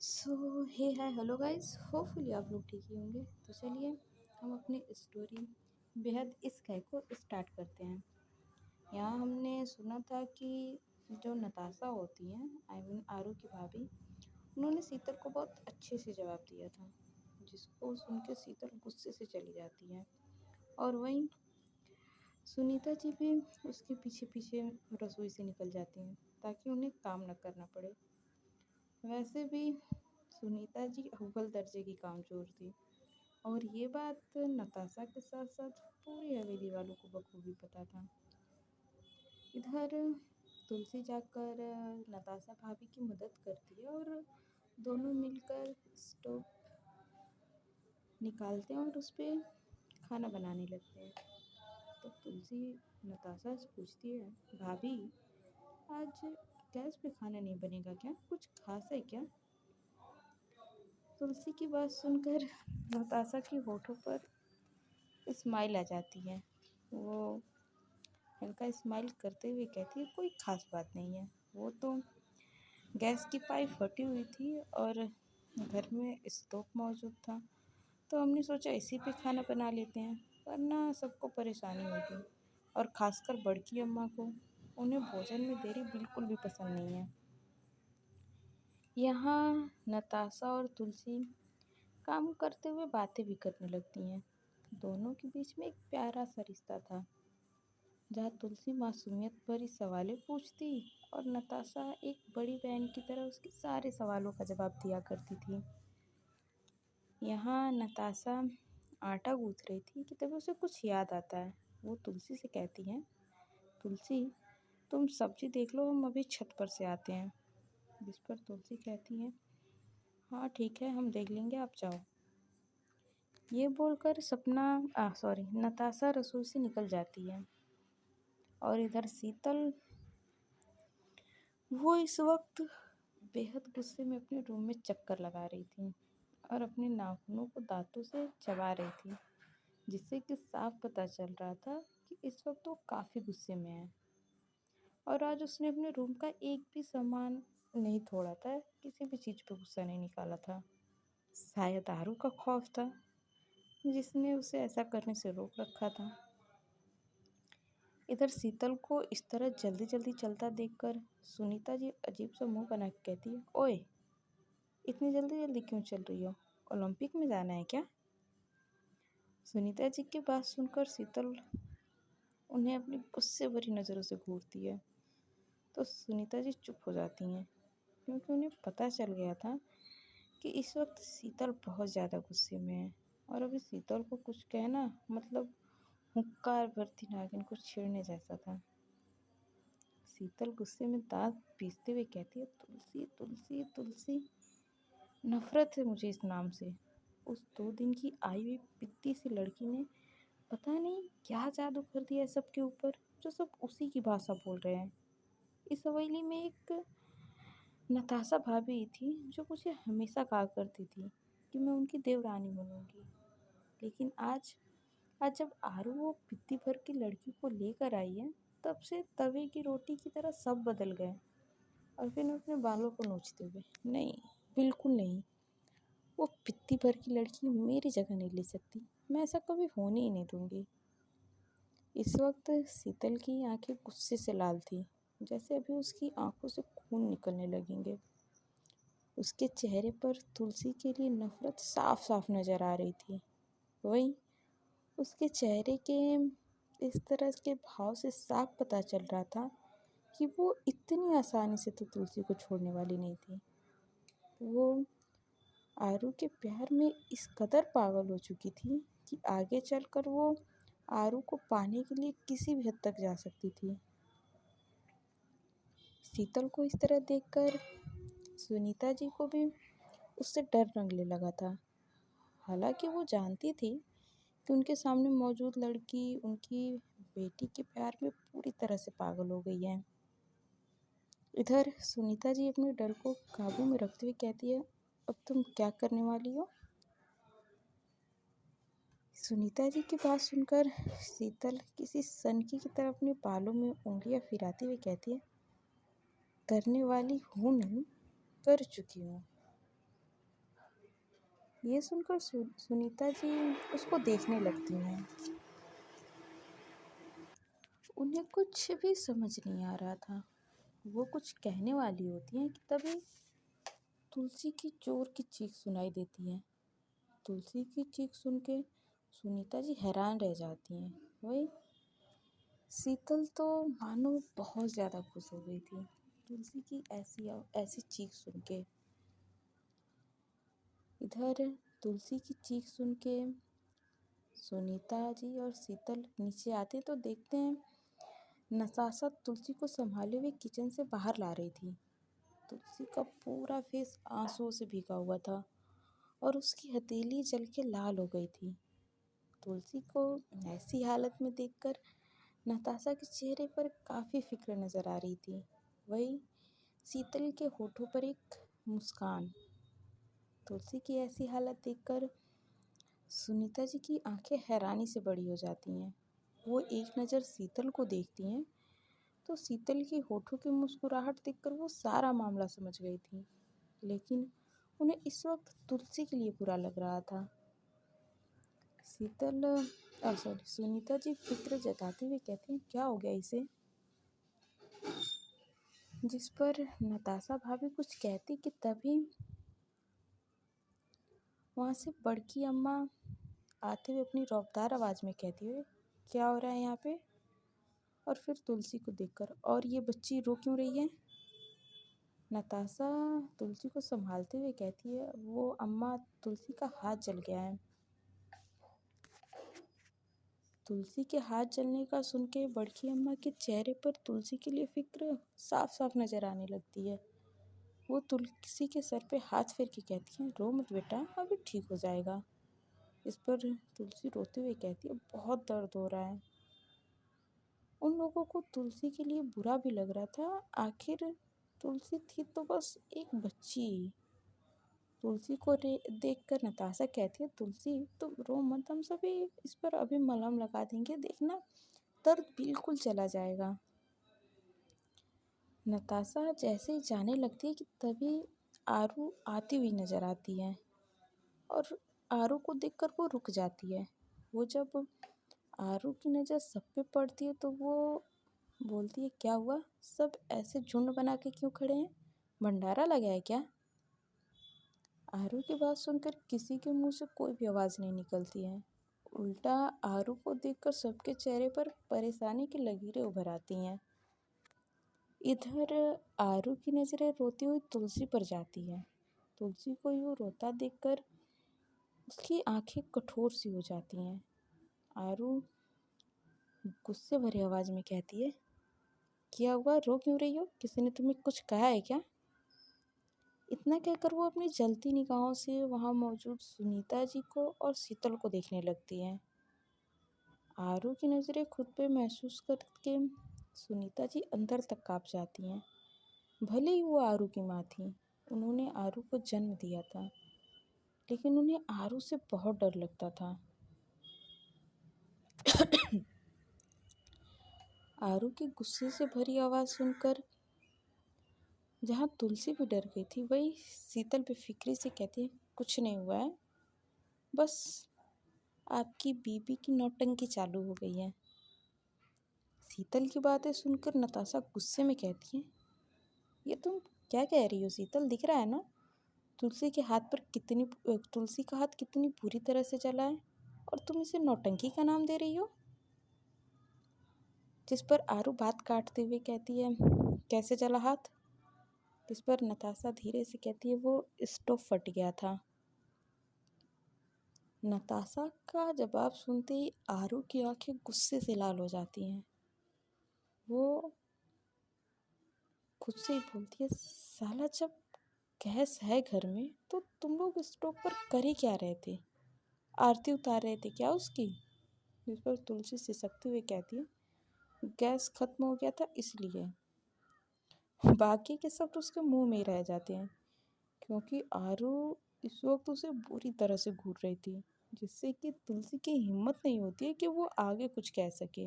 सो हे hi hello guys, hopefully आप लोग ठीक ही होंगे। तो चलिए हम अपनी स्टोरी बेहद इस है को स्टार्ट करते हैं। यहाँ हमने सुना था कि जो नताशा होती हैं, आई मीन आरू की भाभी, उन्होंने शीतल को बहुत अच्छे से जवाब दिया था, जिसको सुन के शीतल गुस्से से चली जाती है। और वहीं सुनीता जी भी उसके पीछे पीछे रसोई से निकल जाती हैं ताकि उन्हें काम न करना पड़े। वैसे भी सुनीता जी अव्वल दर्जे की कामचोर थी, और ये बात नताशा के साथ साथ पूरी हवेली वालों को बखूबी पता था। इधर तुलसी जाकर नताशा भाभी की मदद करती है और दोनों मिलकर स्टोव निकालते हैं और उस पर खाना बनाने लगते हैं। तो तुलसी नताशा से पूछती है, भाभी आज गैस पे खाना नहीं बनेगा क्या? कुछ खास है क्या? तुलसी की बात सुनकर नताशा के होठों पर स्माइल आ जाती है। वो हल्का स्माइल करते हुए कहती है, कोई ख़ास बात नहीं है। वो तो गैस की पाइप फटी हुई थी और घर में स्टोव मौजूद था, तो हमने सोचा इसी पे खाना बना लेते हैं, वरना सबको परेशानी होगी, और ख़ासकर बड़की अम्मा को। उन्हें भोजन में देरी बिल्कुल भी पसंद नहीं है। यहाँ नताशा और तुलसी काम करते हुए बातें भी करने लगती हैं। दोनों के बीच में एक प्यारा सा रिश्ता था, जहाँ तुलसी मासूमियत भरी सवालें पूछती और नताशा एक बड़ी बहन की तरह उसके सारे सवालों का जवाब दिया करती थी। यहाँ नताशा आटा गूँथ रही थी कि तभी उसे कुछ याद आता है। वो तुलसी से कहती है, तुलसी तुम सब्जी देख लो, हम अभी छत पर से आते हैं। जिस पर तुलसी कहती है, हाँ ठीक है, हम देख लेंगे, आप जाओ। ये बोलकर नताशा रसोई से निकल जाती है। और इधर शीतल, वो इस वक्त बेहद गुस्से में अपने रूम में चक्कर लगा रही थी और अपने नाखूनों को दांतों से चबा रही थी, जिससे कि साफ पता चल रहा था कि इस वक्त वो काफ़ी गुस्से में है। और आज उसने अपने रूम का एक भी सामान नहीं तोड़ा था, किसी भी चीज़ पे गुस्सा नहीं निकाला था। शायद आरू का खौफ था जिसने उसे ऐसा करने से रोक रखा था। इधर शीतल को इस तरह जल्दी जल्दी चलता देखकर सुनीता जी अजीब सा मुंह बना के कहती है, ओए इतनी जल्दी जल्दी क्यों चल रही हो? ओलंपिक में जाना है क्या? सुनीता जी की बात सुनकर शीतल उन्हें अपनी गुस्से भरी नज़रों से घूरती है। तो सुनीता जी चुप हो जाती हैं, क्योंकि उन्हें पता चल गया था कि इस वक्त शीतल बहुत ज़्यादा गुस्से में है, और अभी शीतल को कुछ कहना मतलब हुंकार भरती नागिन को छेड़ने जैसा था। शीतल गुस्से में दांत पीसते हुए कहती है, तुलसी तुलसी तुलसी, नफरत है मुझे इस नाम से। उस 2 दिन की आई हुई पिद्दी सी लड़की ने पता नहीं क्या जादू कर दिया है सबके ऊपर, जो सब उसी की भाषा बोल रहे हैं। इस हवेली में एक नताशा भाभी थी जो मुझे हमेशा कहा करती थी कि मैं उनकी देवरानी बनूंगी, लेकिन आज आज जब आरू वो पिद्दी भर की लड़की को लेकर आई है, तब से तवे की रोटी की तरह सब बदल गए। और फिर अपने बालों को नोचते हुए, नहीं, बिल्कुल नहीं, वो पिद्दी भर की लड़की मेरी जगह नहीं ले सकती, मैं ऐसा कभी होने ही नहीं दूंगी। इस वक्त शीतल की आंखें गुस्से से लाल थी, जैसे अभी उसकी आंखों से खून निकलने लगेंगे। उसके चेहरे पर तुलसी के लिए नफरत साफ साफ नजर आ रही थी। वहीं उसके चेहरे के इस तरह के भाव से साफ पता चल रहा था कि वो इतनी आसानी से तो तुलसी को छोड़ने वाली नहीं थी। वो आरू के प्यार में इस कदर पागल हो चुकी थी कि आगे चलकर वो आरू को पाने के लिए किसी भी हद तक जा सकती थी। शीतल को इस तरह देखकर सुनीता जी को भी उससे डर लगने लगा था। हालांकि वो जानती थी कि उनके सामने मौजूद लड़की उनकी बेटी के प्यार में पूरी तरह से पागल हो गई है। इधर सुनीता जी अपने डर को काबू में रखते हुए कहती है, अब तुम क्या करने वाली हो? सुनीता जी की बात सुनकर शीतल किसी सनकी की तरह अपने बालों में उंगलियां फिराते हुए कहती है, करने वाली हूँ नहीं, कर चुकी हूँ। ये सुनकर सुनीता जी उसको देखने लगती हैं। उन्हें कुछ भी समझ नहीं आ रहा था। वो कुछ कहने वाली होती हैं कि तभी तुलसी की जोर की चीख सुनाई देती है। तुलसी की चीख सुन के सुनीता जी हैरान रह जाती हैं। वही शीतल तो मानो बहुत ज़्यादा खुश हो गई थी तुलसी की ऐसी ऐसी चीख सुन के। इधर तुलसी की चीख सुन के सुनीता जी और शीतल नीचे आते तो देखते हैं नताशा तुलसी को संभाले हुए किचन से बाहर ला रही थी। तुलसी का पूरा फेस आंसुओं से भीगा हुआ था और उसकी हथेली जल के लाल हो गई थी। तुलसी को ऐसी हालत में देखकर नताशा के चेहरे पर काफ़ी फिक्र नज़र आ रही थी। वही शीतल के होठों पर एक मुस्कान। तुलसी की ऐसी हालत देखकर सुनीता जी की आंखें हैरानी से बड़ी हो जाती हैं। वो एक नज़र शीतल को देखती हैं तो शीतल की होठों की मुस्कुराहट देखकर वो सारा मामला समझ गई थी। लेकिन उन्हें इस वक्त तुलसी के लिए बुरा लग रहा था। सुनीता जी फिक्र जताते हुए कहती हैं क्या हो गया इसे। जिस पर नताशा भाभी कुछ कहती कि तभी वहाँ से बड़की अम्मा आते हुए अपनी रौबदार आवाज़ में कहती हुए क्या हो रहा है यहाँ पे। और फिर तुलसी को देखकर और ये बच्ची रो क्यों रही है। नताशा तुलसी को संभालते हुए कहती है वो अम्मा तुलसी का हाथ जल गया है। तुलसी के हाथ जलने का सुन के बड़की अम्मा के चेहरे पर तुलसी के लिए फिक्र साफ साफ नजर आने लगती है। वो तुलसी के सर पे हाथ फेर के कहती है रो मत बेटा अभी ठीक हो जाएगा। इस पर तुलसी रोते हुए कहती है बहुत दर्द हो रहा है। उन लोगों को तुलसी के लिए बुरा भी लग रहा था। आखिर तुलसी थी तो बस एक बच्ची। तुलसी को देखकर नताशा कहती है तुलसी तुम रो मत हम सभी इस पर अभी मलहम लगा देंगे देखना दर्द बिल्कुल चला जाएगा। नताशा जैसे ही जाने लगती है कि तभी आरू आती हुई नजर आती है और आरू को देखकर वो रुक जाती है। वो जब आरू की नज़र सब पे पड़ती है तो वो बोलती है क्या हुआ सब ऐसे झुंड बना के क्यों खड़े हैं भंडारा लगा है क्या। आरू की बात सुनकर किसी के मुंह से कोई भी आवाज़ नहीं निकलती है। उल्टा आरू को देखकर सबके चेहरे पर परेशानी की लकीरें उभर आती हैं। इधर आरू की नज़रें रोती हुई तुलसी पर जाती है। तुलसी को यूँ रोता देखकर उसकी आंखें कठोर सी हो जाती हैं। आरू गुस्से भरी आवाज़ में कहती है क्या हुआ रो क्यों रही हो किसी ने तुम्हें कुछ कहा है क्या। इतना कहकर वो अपनी जलती निगाहों से वहाँ मौजूद सुनीता जी को और शीतल को देखने लगती हैं। आरू की नज़रें खुद पे महसूस करके सुनीता जी अंदर तक काँप जाती हैं। भले ही वो आरू की माँ थी उन्होंने आरू को जन्म दिया था लेकिन उन्हें आरू से बहुत डर लगता था। आरू की गुस्से से भरी आवाज़ सुनकर जहाँ तुलसी भी डर गई थी वही शीतल बेफिक्री से कहती है कुछ नहीं हुआ है बस आपकी बीबी की नौटंकी चालू हो गई है। शीतल की बातें सुनकर नताशा गुस्से में कहती है ये तुम क्या कह रही हो शीतल दिख रहा है ना तुलसी का हाथ कितनी बुरी तरह से जला है और तुम इसे नौटंकी का नाम दे रही हो। जिस पर आरू बात काटते हुए कहती है कैसे जला हाथ। जिस पर नताशा धीरे से कहती है वो स्टोव फट गया था। नताशा का जवाब सुनते ही आरू की आंखें गुस्से से लाल हो जाती हैं। वो खुद से ही बोलती है साला जब गैस है घर में तो तुम लोग स्टोव पर कर ही क्या रहे थे आरती उतार रहे थे क्या उसकी। जिस पर तुलसी सिसकते हुए कहती है गैस खत्म हो गया था इसलिए। बाकी के शब्द उसके मुंह में ही रह जाते हैं क्योंकि आरू इस वक्त उसे बुरी तरह से घूर रही थी जिससे कि तुलसी की हिम्मत नहीं होती है कि वो आगे कुछ कह सके।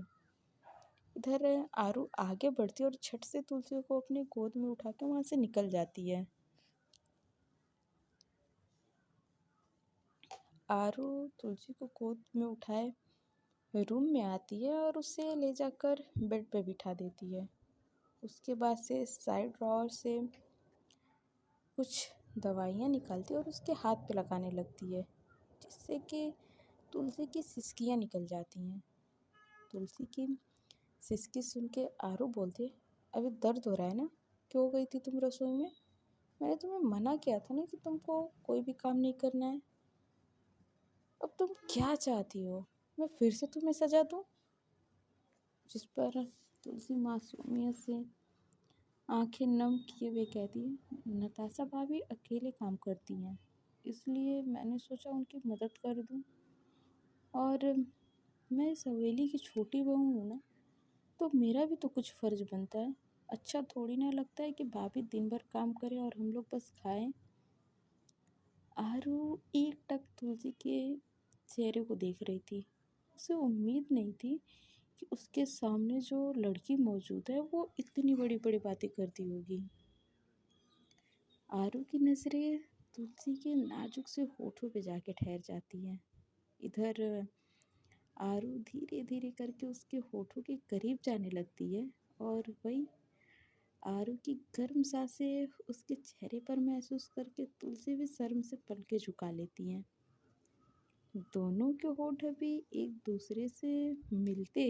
इधर आरू आगे बढ़ती है और झट से तुलसी को अपने गोद में उठा के वहाँ से निकल जाती है। आरू तुलसी को गोद में उठाए रूम में आती है और उसे ले जाकर बेड पे बिठा देती है। उसके बाद से साइड ड्रॉअर से कुछ दवाइयाँ निकालती है और उसके हाथ पे लगाने लगती है, जिससे कि तुलसी की सिसकियाँ निकल जाती हैं। तुलसी की सिसकी सुन के आरू बोलती है, अभी दर्द हो रहा है ना? क्यों गई थी तुम रसोई में? मैंने तुम्हें मना किया था ना कि तुमको कोई भी काम नहीं करना है। अब तुम क्या चाहती हो? मैं फिर से तुम्हें सजा दूँ? जिस पर तुलसी मासूमियत से आंखें नम किए हुए कहती है, नताशा भाभी अकेले काम करती हैं, इसलिए मैंने सोचा उनकी मदद कर दूं। और मैं इस हवेली की छोटी बहू हूँ ना, तो मेरा भी तो कुछ फ़र्ज़ बनता है। अच्छा थोड़ी ना लगता है कि भाभी दिन भर काम करे और हम लोग बस खाएं। आरू एकटक तुलसी के चेहरे को देख रही थी। उसे उम्मीद नहीं थी कि उसके सामने जो लड़की मौजूद है वो इतनी बड़ी बड़ी बातें करती होगी। आरू की नज़रें तुलसी के नाजुक से होठों पे जाके ठहर जाती हैं। इधर आरू धीरे धीरे करके उसके होठों के करीब जाने लगती है और वही आरू की गर्म सांसें उसके चेहरे पर महसूस करके तुलसी भी शर्म से पलकें झुका लेती हैं। दोनों के होठ अभी एक दूसरे से मिलते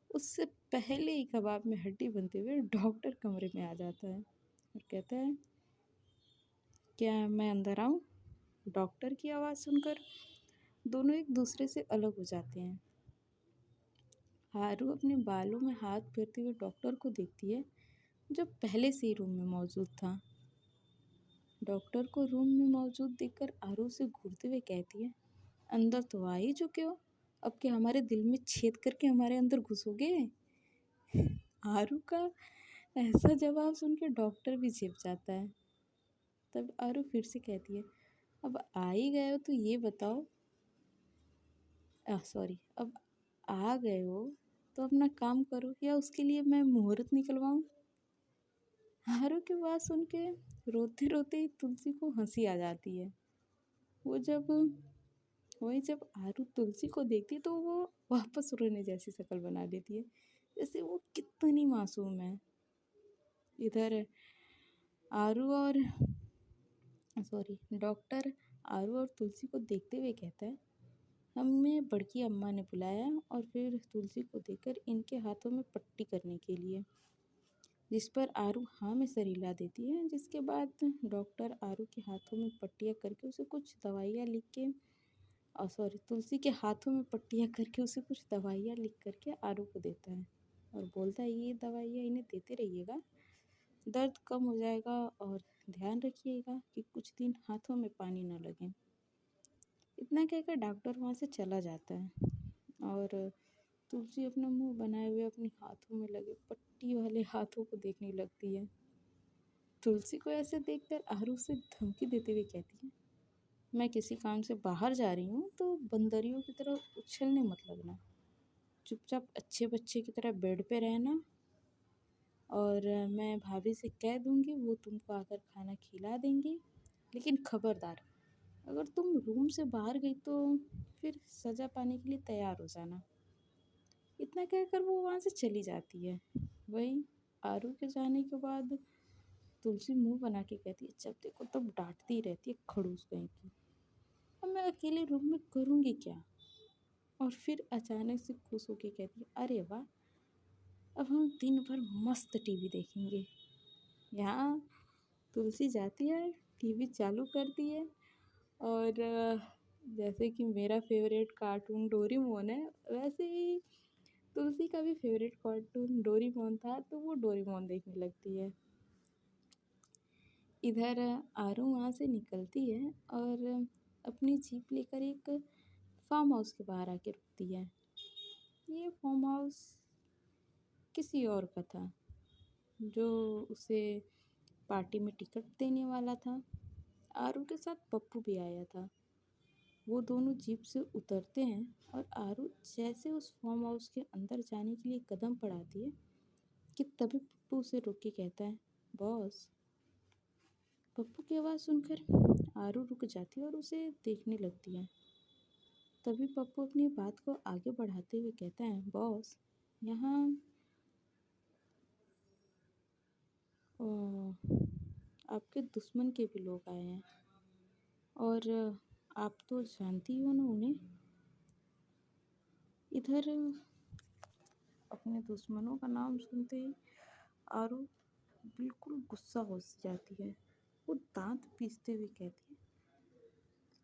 उससे पहले ही कबाब में हड्डी बनते हुए डॉक्टर कमरे में आ जाता है और कहता है, क्या मैं अंदर आऊँ? डॉक्टर की आवाज़ सुनकर दोनों एक दूसरे से अलग हो जाते हैं। आरू अपने बालों में हाथ फेरते हुए डॉक्टर को देखती है, जो पहले से ही रूम में मौजूद था। डॉक्टर को रूम में मौजूद देखकर आरू से घूरते हुए कहती है, अंदर तो आ ही चुके हो, अब क्या हमारे दिल में छेद करके हमारे अंदर घुसोगे? आरू का ऐसा जवाब सुन के डॉक्टर भी चुप जाता है। तब आरू फिर से कहती है, अब आ ही गए हो तो ये बताओ, अब आ गए हो तो अपना काम करो या उसके लिए मैं मुहूर्त निकलवाऊं? आरू की बात सुन के रोते रोते ही तुलसी को हंसी आ जाती है। वो जब जब आरू तुलसी को देखती है तो वो वापस रोने जैसी शक्ल बना देती है, जैसे वो कितनी मासूम है। इधर आरू और डॉक्टर आरू और तुलसी को देखते हुए कहता है, हमें बड़की अम्मा ने बुलाया और फिर तुलसी को देखकर इनके हाथों में पट्टी करने के लिए, जिस पर आरू हाँ में सर हिला देती है। जिसके बाद डॉक्टर आरू के हाथों में पट्टियाँ करके उसे कुछ दवाइयाँ लिख के तुलसी के हाथों में पट्टियाँ करके उसे कुछ दवाइयाँ लिख करके आरू को देता है और बोलता है, ये दवाइयाँ इन्हें देते रहिएगा, दर्द कम हो जाएगा और ध्यान रखिएगा कि कुछ दिन हाथों में पानी ना लगे। इतना कहकर डॉक्टर वहाँ से चला जाता है और तुलसी अपना मुंह बनाए हुए अपने हाथों में लगे पट्टी वाले हाथों को देखने लगती है। तुलसी को ऐसे देखकर आरू से धमकी देते हुए कहती है, मैं किसी काम से बाहर जा रही हूँ तो बंदरियों की तरह उछलने मत लगना, चुपचाप अच्छे बच्चे की तरह बेड पे रहना और मैं भाभी से कह दूँगी, वो तुमको आकर खाना खिला देंगी। लेकिन खबरदार, अगर तुम रूम से बाहर गई तो फिर सज़ा पाने के लिए तैयार हो जाना। इतना कहकर वो वहाँ से चली जाती है। वही आरू के जाने के बाद तुलसी मुंह बना के कहती है, जब देखो तब डांटती ही रहती है खड़ूस कहीं की। अब मैं अकेले रूम में करूँगी क्या? और फिर अचानक से खुश होके कहती है, अरे वाह, अब हम दिन भर मस्त टीवी देखेंगे। यहाँ तुलसी जाती है, टीवी चालू करती है और जैसे कि मेरा फेवरेट कार्टून डोरेमोन है, वैसे ही तुलसी का भी फेवरेट कार्टून डोरेमोन था, तो वो डोरेमोन देखने लगती है। इधर आरू वहाँ से निकलती है और अपनी जीप लेकर एक फार्म हाउस के बाहर आके रुकती है। ये फार्म हाउस किसी और का था, जो उसे पार्टी में टिकट देने वाला था। आरू के साथ पप्पू भी आया था। वो दोनों जीप से उतरते हैं और आरू जैसे उस फार्म हाउस के अंदर जाने के लिए कदम बढ़ाती है कि तभी पप्पू उसे रोक के कहता है, बॉस। पप्पू की आवाज़ सुनकर आरू रुक जाती है और उसे देखने लगती है। तभी पप्पू अपनी बात को आगे बढ़ाते हुए कहता है, बॉस, यहाँ आपके दुश्मन के भी लोग आए हैं और आप तो जानती हो ना उन्हें। इधर अपने दुश्मनों का नाम सुनते ही आरू बिल्कुल गुस्सा हो जाती है। वो दांत पीसते हुए कहती है,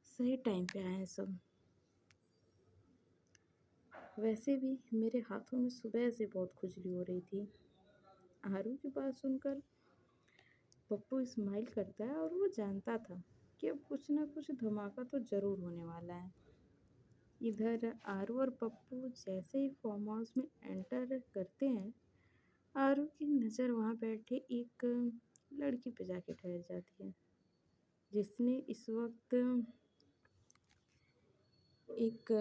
सही टाइम पे आए हैं सब। वैसे भी मेरे हाथों में सुबह से बहुत खुजली हो रही थी। आरू की बात सुनकर पप्पू स्माइल करता है और वो जानता था कि अब कुछ ना कुछ धमाका तो ज़रूर होने वाला है। इधर आरू और पप्पू जैसे ही फार्म हाउस में एंटर करते हैं, आरू की नज़र वहाँ बैठे एक लड़की पे जाके ठहर जाती है, जिसने इस वक्त एक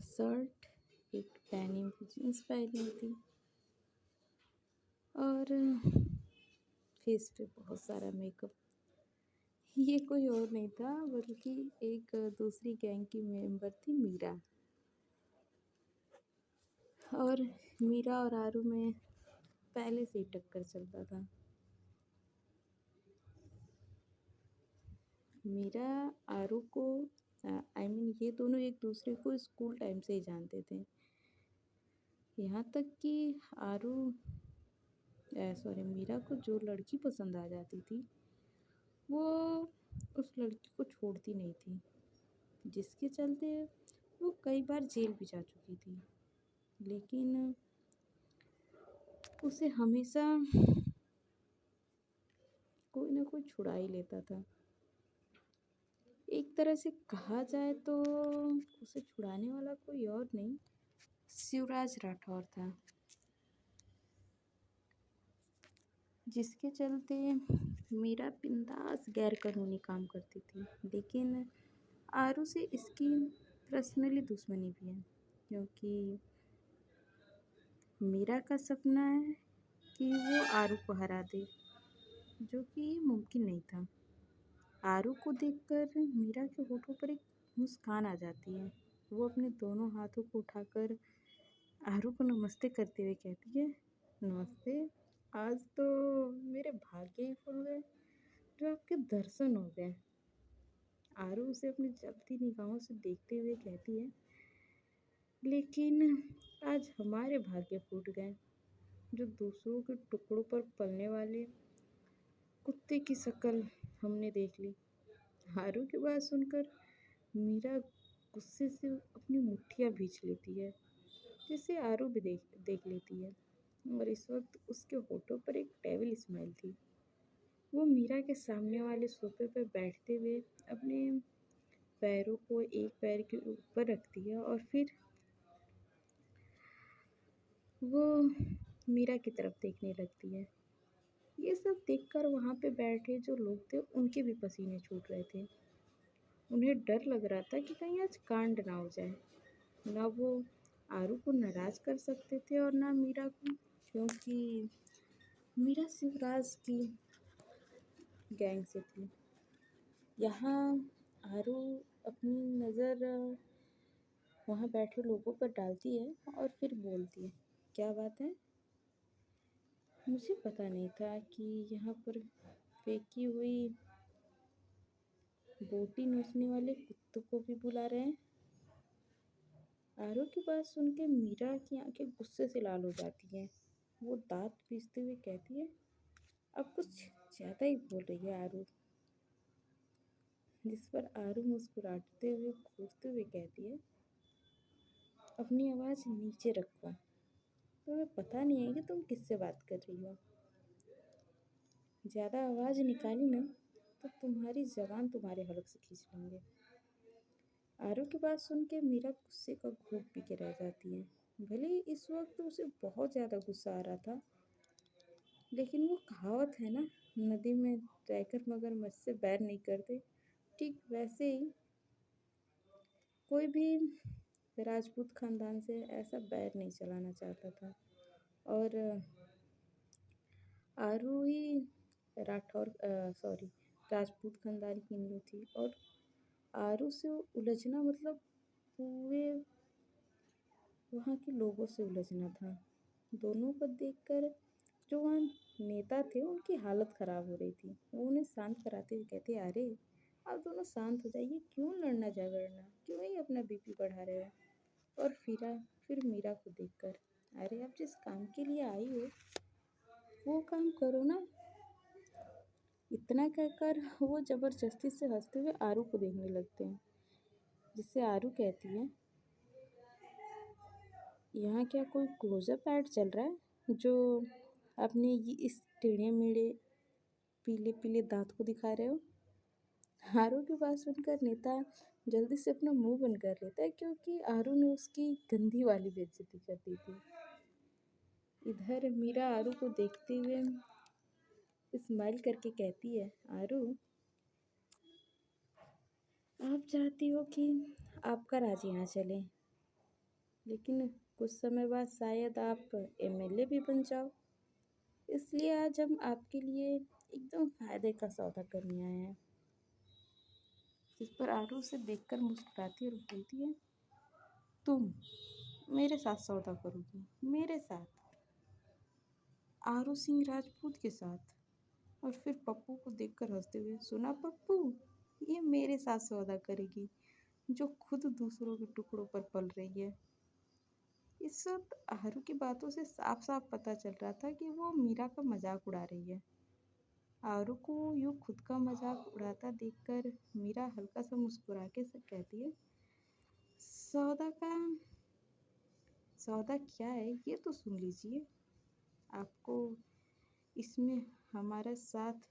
शर्ट, एक डेनिम की जीन्स पहनी थी और फेस पे बहुत सारा मेकअप। ये कोई और नहीं था बल्कि एक दूसरी गैंग की मेंबर थी, मीरा। और मीरा और आरू में पहले से ही टक्कर चलता था। मीरा आरू को ये दोनों एक दूसरे को स्कूल टाइम से ही जानते थे। यहाँ तक कि मीरा को जो लड़की पसंद आ जाती थी वो उस लड़की को छोड़ती नहीं थी, जिसके चलते वो कई बार जेल भी जा चुकी थी। लेकिन उसे हमेशा कोई ना कोई छुड़ा ही लेता था। एक तरह से कहा जाए तो उसे छुड़ाने वाला कोई और नहीं, शिवराज राठौर था, जिसके चलते मीरा बिंदास गैर कानूनी काम करती थी। लेकिन आरू से इसकी पर्सनली दुश्मनी भी है, क्योंकि मीरा का सपना है कि वो आरू को हरा दे, जो कि मुमकिन नहीं था। आरू को देखकर मीरा के होठों पर एक मुस्कान आ जाती है। वो अपने दोनों हाथों को उठाकर आरू को नमस्ते करते हुए कहती है, नमस्ते, आज तो मेरे भाग्य ही खुल गए जो आपके दर्शन हो गए। आरू उसे अपनी जलती निगाहों से देखते हुए कहती है, लेकिन आज हमारे भाग्य फूट गए जो दूसरों के टुकड़ों पर पलने वाले कुत्ते की शक्ल हमने देख ली। आरू की बात सुनकर मीरा गुस्से से अपनी मुट्ठियाँ भींच लेती है, जिसे आरू भी देख लेती है। और इस वक्त उसके होठों पर एक डेविल स्माइल थी। वो मीरा के सामने वाले सोफे पर बैठते हुए अपने पैरों को एक पैर के ऊपर रखती है और फिर वो मीरा की तरफ देखने लगती है। ये सब देखकर वहाँ पे बैठे जो लोग थे उनके भी पसीने छूट रहे थे। उन्हें डर लग रहा था कि कहीं आज कांड ना हो जाए। ना वो आरू को नाराज कर सकते थे और ना मीरा को, क्योंकि मीरा शिवराज की गैंग से थी। यहाँ आरू अपनी नज़र वहाँ बैठे लोगों पर डालती है और फिर बोलती है, क्या बात है? मुझे पता नहीं था कि यहाँ पर फेंकी हुई बोटी नोचने वाले कुत्तों को भी बुला रहे हैं। आरू की बात सुन के मीरा की आंखें गुस्से से लाल हो जाती हैं। वो दांत पीसते हुए कहती है, अब कुछ ज़्यादा ही बोल रही है आरू। जिस पर आरू मुस्कुराते हुए घूरते हुए कहती है, अपनी आवाज़ नीचे रखो, तुम्हें पता नहीं है कि तुम किससे बात कर रही हो। ज़्यादा आवाज़ निकाली ना तो तुम्हारी ज़बान तुम्हारे हलक से खींच लेंगे। आरू की बात सुन के मीरा गुस्से का घूंट पी के रह जाती है। भले ही इस वक्त उसे बहुत ज़्यादा गुस्सा आ रहा था, लेकिन वो कहावत है ना, नदी में रहकर मगरमच्छ से बैर नहीं करते, ठीक वैसे ही कोई भी राजपूत खानदान से ऐसा बैर नहीं चलाना चाहता था। और आरू ही राजपूत खानदान की नींव थी और आरू से उलझना मतलब पूरे वहाँ के लोगों से उलझना था। दोनों को देखकर जो वहाँ नेता थे उनकी हालत ख़राब हो रही थी। वो उन्हें शांत कराते हुए कहते, अरे आप दोनों शांत हो जाइए, क्यों लड़ना झगड़ना, क्यों ही अपना बीपी बढ़ा रहे हो। और फिर मीरा को देखकर, अरे आप जिस काम के लिए आई हो वो काम करो ना। इतना कहकर वो जबरदस्ती से हंसते हुए आरू को देखने लगते हैं, जिससे आरू कहती है, यहाँ क्या कोई क्लोजअप ऐड चल रहा है जो अपने ये इस टेढ़े मेढ़े पीले पीले दांत को दिखा रहे हो। आरू की बात सुनकर नेता जल्दी से अपना मुंह बंद कर लेता है, क्योंकि आरू ने उसकी गंदी वाली बेइज्जती कर दी थी। इधर मीरा आरू को देखते हुए स्माइल करके कहती है, आरू आप चाहती हो कि आपका राज यहाँ चले, लेकिन कुछ समय बाद शायद आप एमएलए भी बन जाओ। इसलिए आज हम आपके लिए एकदम फायदे का सौदा करने आए हैं। जिस पर आरू उसे देखकर मुस्कुराती और बोलती है, तुम मेरे साथ सौदा करोगी? मेरे साथ? आरू सिंह राजपूत के साथ? और फिर पप्पू को देखकर हंसते हुए, सुना पप्पू, ये मेरे साथ सौदा करेगी जो खुद दूसरों के टुकड़ों पर पल रही है। इस वक्त आरू की बातों से साफ साफ पता चल रहा था कि वो मीरा का मजाक उड़ा रही है। आरू को यूँ खुद का मजाक उड़ाता देखकर मीरा हल्का सा मुस्कुरा के से कहती है, सौदा का सौदा क्या है ये तो सुन लीजिए। आपको इसमें हमारा साथ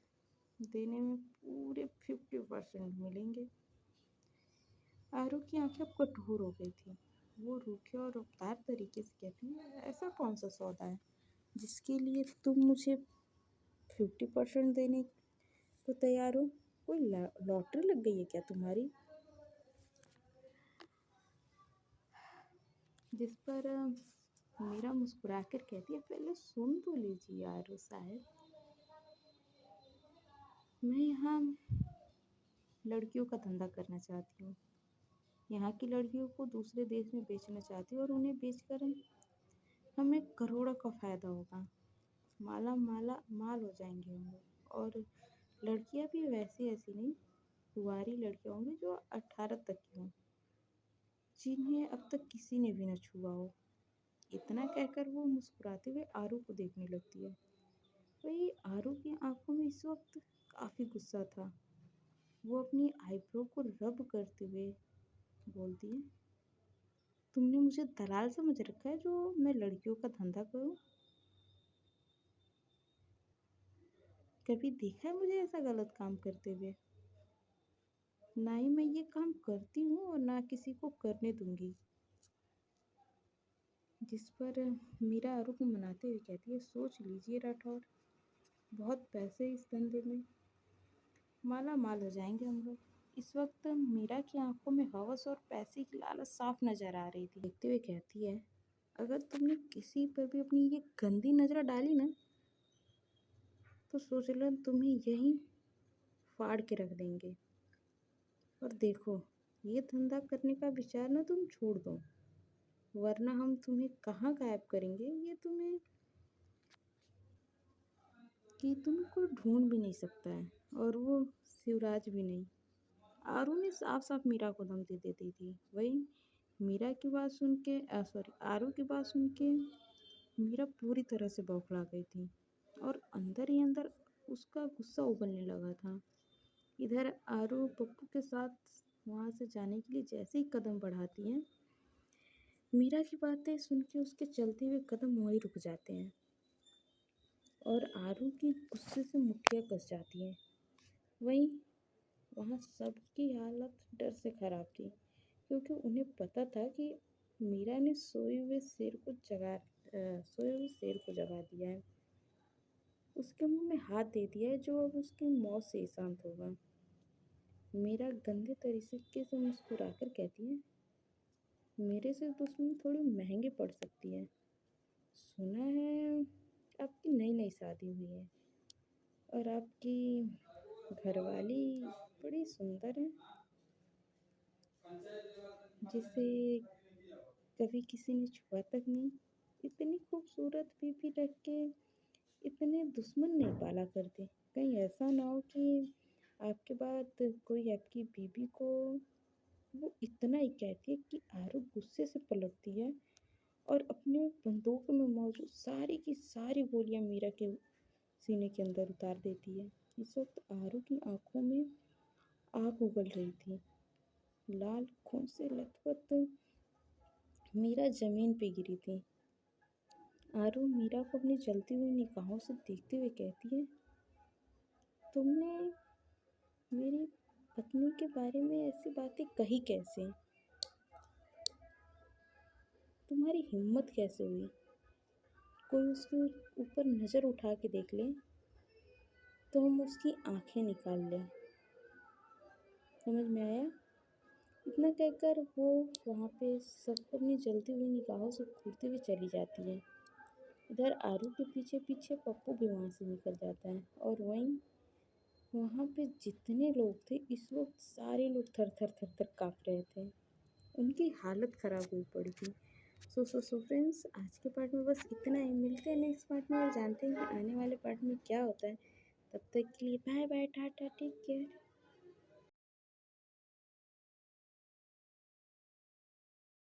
देने में पूरे 50% मिलेंगे। आरू की आंखें अब कठोर हो गई थी। वो रूखे और रफ्तार तरीके से कहती है, ऐसा कौन सा सौदा है जिसके लिए तुम मुझे 50% देने को तैयार हो? कोई लॉटरी लग गई है क्या तुम्हारी? जिस पर मीरा मुस्कुरा कर कहती है, पहले सुन तो लीजिए आरू साहब, मैं यहाँ लड़कियों का धंधा करना चाहती हूँ। यहाँ की लड़कियों को दूसरे देश में बेचना चाहती हूँ और उन्हें बेचकर हमें करोड़ों का फ़ायदा होगा। माल हो जाएंगे हम लोग। और लड़कियाँ भी वैसी ऐसी नहीं, कुंवारी लड़कियाँ होंगी जो 18 तक की हों, जिन्हें अब तक किसी ने भी न छुआ हो। इतना कहकर वो मुस्कुराते हुए आरू को देखने लगती है। वही आरू की आंखों में इस वक्त काफ़ी गुस्सा था। वो अपनी आईब्रो को रब करते हुए बोलती है, तुमने मुझे दलाल समझ रखा है जो मैं लड़कियों का धंधा करूं? कभी देखा है मुझे ऐसा गलत काम करते हुए? ना ही मैं ये काम करती हूँ और ना किसी को करने दूंगी। जिस पर मीरा आरू को मनाते हुए कहती है, सोच लीजिए राठौर, बहुत पैसे इस धंधे में, माला माल हो जाएंगे हम लोग। इस वक्त मीरा की आंखों में हवस और पैसे की लालच साफ नजर आ रही थी। देखते हुए कहती है, अगर तुमने किसी पर भी अपनी ये गंदी नजर डाली ना, तो सोच लो तुम्हें यहीं फाड़ के रख देंगे। और देखो, ये धंधा करने का विचार ना तुम छोड़ दो, वरना हम तुम्हें कहाँ गायब करेंगे ये तुम्हें कि तुम्हें कोई ढूंढ भी नहीं सकता है, और वो शिवराज भी नहीं। आरू ने साफ साफ मीरा को धमकी दे दी थी। वही मीरा की बात सुन के सॉरी आरू की बात सुन के मीरा पूरी तरह से बौखला गई थी और अंदर ही अंदर उसका गुस्सा उबलने लगा था। इधर आरू पप्पू के साथ वहाँ से जाने के लिए जैसे ही कदम बढ़ाती है, मीरा की बातें सुन के उसके चलते हुए कदम वहीं रुक जाते हैं और आरू की गुस्से से मुट्ठियाँ कस जाती हैं। वहीं वहाँ सबकी हालत डर से खराब थी, क्योंकि उन्हें पता था कि मीरा ने सोए हुए शेर को जगा दिया है, उसके मुंह में हाथ दे दिया है जो अब उसकी मौत से ही शांत होगा। मीरा गंदे तरीके से मुस्कुराकर कहती है, मेरे से दुश्मनी थोड़ी महंगी पड़ सकती है। सुना है आपकी नई नई शादी हुई है और आपकी घरवाली बड़ी सुंदर है। जिसे कभी किसी ने छुआ तक नहीं। इतनी खूबसूरत बीबी रख के इतने दुश्मन नहीं पाला करते। कहीं ऐसा ना हो कि आपके बाद कोई आपकी बीबी को वो इतना ही कहती है कि आरू गुस्से से पलटती है और अपने बंदूक में मौजूद सारी की सारी गोलियां मीरा के सीने के अंदर उतार देती है। इस वक्त आरू की आंखों में आग उगल रही थी। लाल खून से लथपथ मीरा जमीन पे गिरी थी। आरू मीरा को अपनी जलती हुई निगाहों से देखते हुए कहती है, तुमने मेरी पत्नी के बारे में ऐसी बातें कही कैसे? तुम्हारी हिम्मत कैसे हुई? कोई उसके ऊपर नज़र उठा के देख ले तो हम उसकी आंखें निकाल लें। समझ में आया? इतना कहकर वो वहाँ पे सबको अपनी जलती हुई निगाहों से घूरते हुए चली जाती है। इधर आरू के पीछे पीछे पप्पू भी वहाँ से निकल जाता है और वहीं वहाँ पे जितने लोग थे इस वक्त सारे लोग थर थर थर थर काँप रहे थे। उनकी हालत ख़राब हुई पड़ी थी। सो फ्रेंड्स, आज के पार्ट में बस इतना ही। मिलते हैं नेक्स्ट पार्ट में और जानते हैं कि आने वाले पार्ट में क्या होता है। तब तक के लिए bye bye, tata, take care.